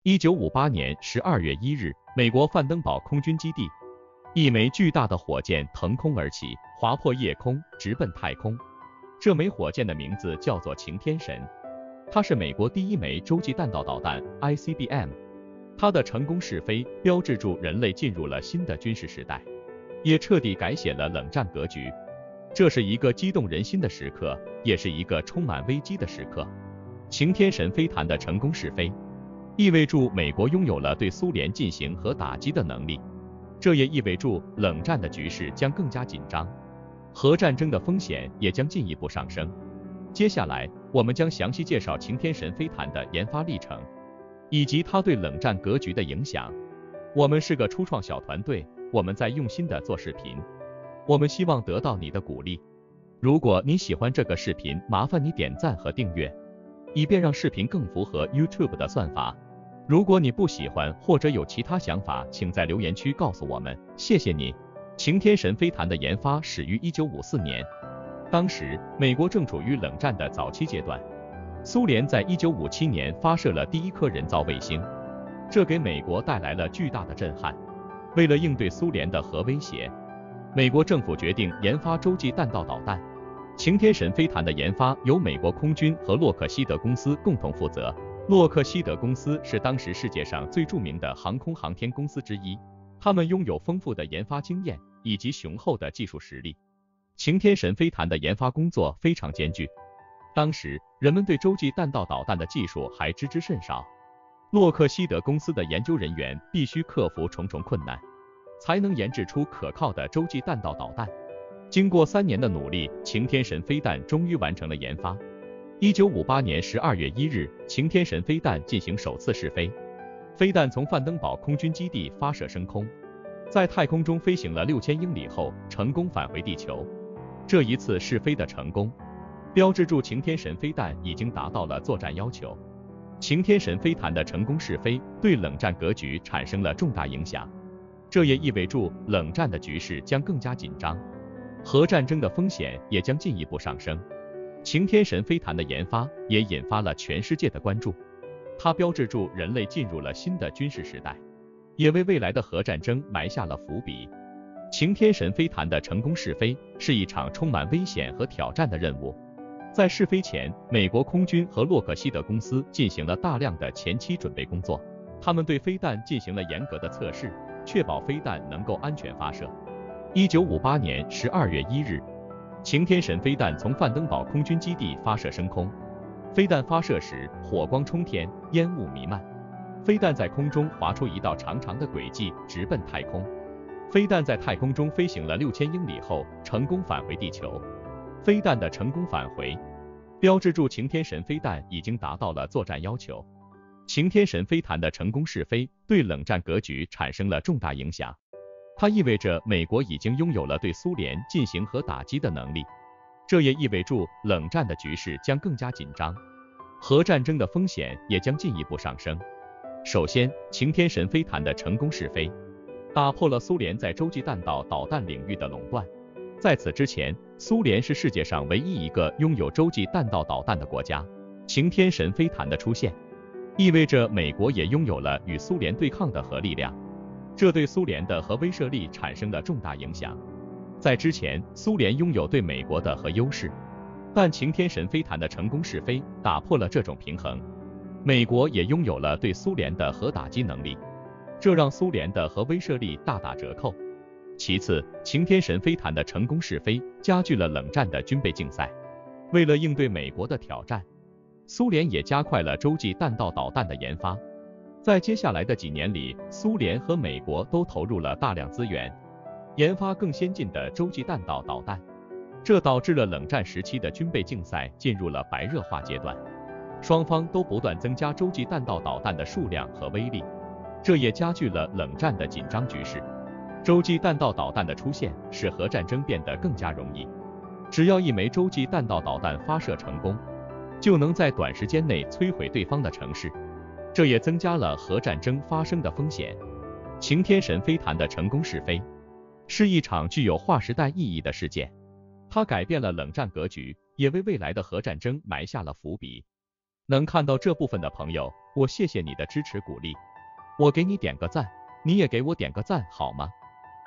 1958年12月1日，美国范登堡空军基地，一枚巨大的火箭腾空而起，划破夜空，直奔太空。这枚火箭的名字叫做擎天神，它是美国第一枚洲际弹道导弹 ICBM。它的成功试飞，标志住人类进入了新的军事时代，也彻底改写了冷战格局。这是一个激动人心的时刻，也是一个充满危机的时刻。擎天神飞弹的成功试飞，意味着美国拥有了对苏联进行核打击的能力，这也意味着冷战的局势将更加紧张，核战争的风险也将进一步上升。接下来，我们将详细介绍擎天神飞弹的研发历程，以及它对冷战格局的影响。我们是个初创小团队，我们在用心的做视频，我们希望得到你的鼓励。如果你喜欢这个视频，麻烦你点赞和订阅，以便让视频更符合 YouTube 的算法。如果你不喜欢或者有其他想法，请在留言区告诉我们，谢谢你。擎天神飞弹的研发始于1954年，当时美国正处于冷战的早期阶段，苏联在1957年发射了第一颗人造卫星，这给美国带来了巨大的震撼。为了应对苏联的核威胁，美国政府决定研发洲际弹道导弹。擎天神飞弹的研发由美国空军和洛克希德公司共同负责。洛克希德公司是当时世界上最著名的航空航天公司之一，他们拥有丰富的研发经验以及雄厚的技术实力。擎天神飞弹的研发工作非常艰巨，当时人们对洲际弹道导弹的技术还知之甚少。洛克希德公司的研究人员必须克服重重困难，才能研制出可靠的洲际弹道导弹。经过3年的努力，擎天神飞弹终于完成了研发。1958年12月1日，擎天神飞弹进行首次试飞，飞弹从范登堡空军基地发射升空，在太空中飞行了6000英里后，成功返回地球。这一次试飞的成功，标志住擎天神飞弹已经达到了作战要求。擎天神飞弹的成功试飞对冷战格局产生了重大影响，这也意味着冷战的局势将更加紧张，核战争的风险也将进一步上升。擎天神飞弹的研发也引发了全世界的关注，它标志着人类进入了新的军事时代，也为未来的核战争埋下了伏笔。擎天神飞弹的成功试飞是一场充满危险和挑战的任务。在试飞前，美国空军和洛克希德公司进行了大量的前期准备工作，他们对飞弹进行了严格的测试，确保飞弹能够安全发射。1958年12月1日，擎天神飞弹从范登堡空军基地发射升空，飞弹发射时火光冲天，烟雾弥漫，飞弹在空中划出一道长长的轨迹，直奔太空。飞弹在太空中飞行了6000英里后，成功返回地球。飞弹的成功返回，标志住擎天神飞弹已经达到了作战要求。擎天神飞弹的成功试飞对冷战格局产生了重大影响，它意味着美国已经拥有了对苏联进行核打击的能力，这也意味着冷战的局势将更加紧张，核战争的风险也将进一步上升。首先，擎天神飞弹的成功试飞打破了苏联在洲际弹道导弹领域的垄断。在此之前，苏联是世界上唯一一个拥有洲际弹道导弹的国家。擎天神飞弹的出现，意味着美国也拥有了与苏联对抗的核力量，这对苏联的核威慑力产生了重大影响。在之前，苏联拥有对美国的核优势，但擎天神飞弹的成功试飞打破了这种平衡，美国也拥有了对苏联的核打击能力，这让苏联的核威慑力大打折扣。其次，擎天神飞弹的成功试飞加剧了冷战的军备竞赛。为了应对美国的挑战，苏联也加快了洲际弹道导弹的研发。在接下来的几年里，苏联和美国都投入了大量资源，研发更先进的洲际弹道导弹，这导致了冷战时期的军备竞赛进入了白热化阶段，双方都不断增加洲际弹道导弹的数量和威力，这也加剧了冷战的紧张局势。洲际弹道导弹的出现使核战争变得更加容易，只要一枚洲际弹道导弹发射成功，就能在短时间内摧毁对方的城市，这也增加了核战争发生的风险。擎天神飞弹的成功试飞是一场具有划时代意义的事件，它改变了冷战格局，也为未来的核战争埋下了伏笔。能看到这部分的朋友，我谢谢你的支持鼓励，我给你点个赞，你也给我点个赞好吗？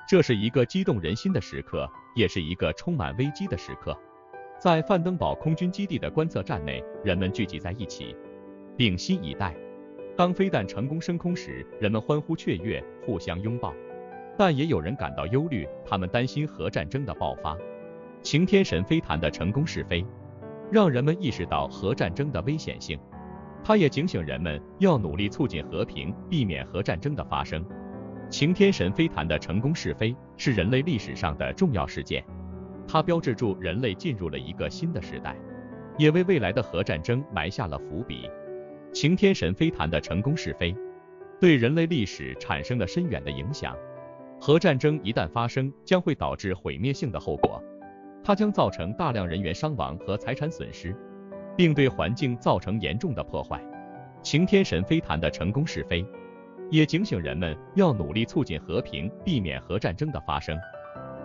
这是一个激动人心的时刻，也是一个充满危机的时刻。在范登堡空军基地的观测站内，人们聚集在一起，屏息以待。当飞弹成功升空时，人们欢呼雀跃，互相拥抱。但也有人感到忧虑，他们担心核战争的爆发。擎天神飞弹的成功试飞，让人们意识到核战争的危险性。它也警醒人们要努力促进和平，避免核战争的发生。擎天神飞弹的成功试飞是人类历史上的重要事件，它标志住人类进入了一个新的时代，也为未来的核战争埋下了伏笔。擎天神飞弹的成功试飞，对人类历史产生了深远的影响。核战争一旦发生，将会导致毁灭性的后果，它将造成大量人员伤亡和财产损失，并对环境造成严重的破坏。擎天神飞弹的成功试飞，也警醒人们要努力促进和平，避免核战争的发生。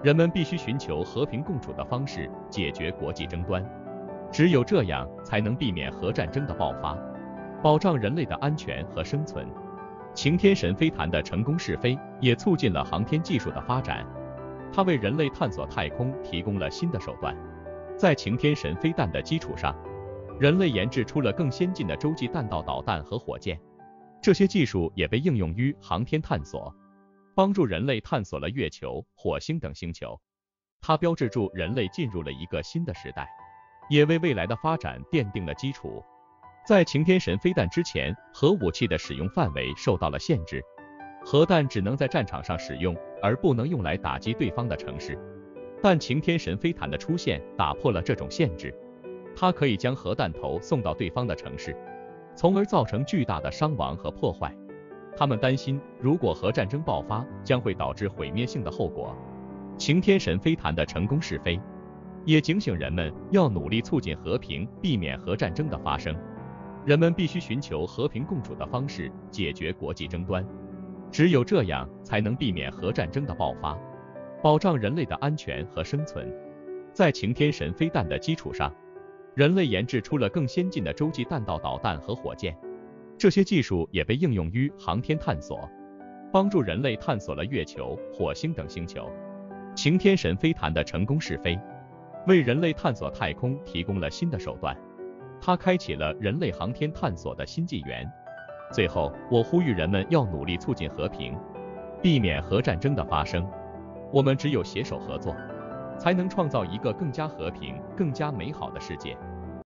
人们必须寻求和平共处的方式，解决国际争端，只有这样才能避免核战争的爆发，保障人类的安全和生存。擎天神飞弹的成功试飞也促进了航天技术的发展，它为人类探索太空提供了新的手段。在擎天神飞弹的基础上，人类研制出了更先进的洲际弹道导弹和火箭，这些技术也被应用于航天探索，帮助人类探索了月球、火星等星球。它标志住人类进入了一个新的时代，也为未来的发展奠定了基础。在擎天神飞弹之前，核武器的使用范围受到了限制，核弹只能在战场上使用，而不能用来打击对方的城市。但擎天神飞弹的出现打破了这种限制，它可以将核弹头送到对方的城市，从而造成巨大的伤亡和破坏。他们担心，如果核战争爆发，将会导致毁灭性的后果。擎天神飞弹的成功试飞，也警醒人们要努力促进和平，避免核战争的发生。人们必须寻求和平共处的方式，解决国际争端，只有这样才能避免核战争的爆发，保障人类的安全和生存。在擎天神飞弹的基础上，人类研制出了更先进的洲际弹道导弹和火箭，这些技术也被应用于航天探索，帮助人类探索了月球、火星等星球。擎天神飞弹的成功试飞，为人类探索太空提供了新的手段，它开启了人类航天探索的新纪元。最后，我呼吁人们要努力促进和平，避免核战争的发生。我们只有携手合作，才能创造一个更加和平、更加美好的世界。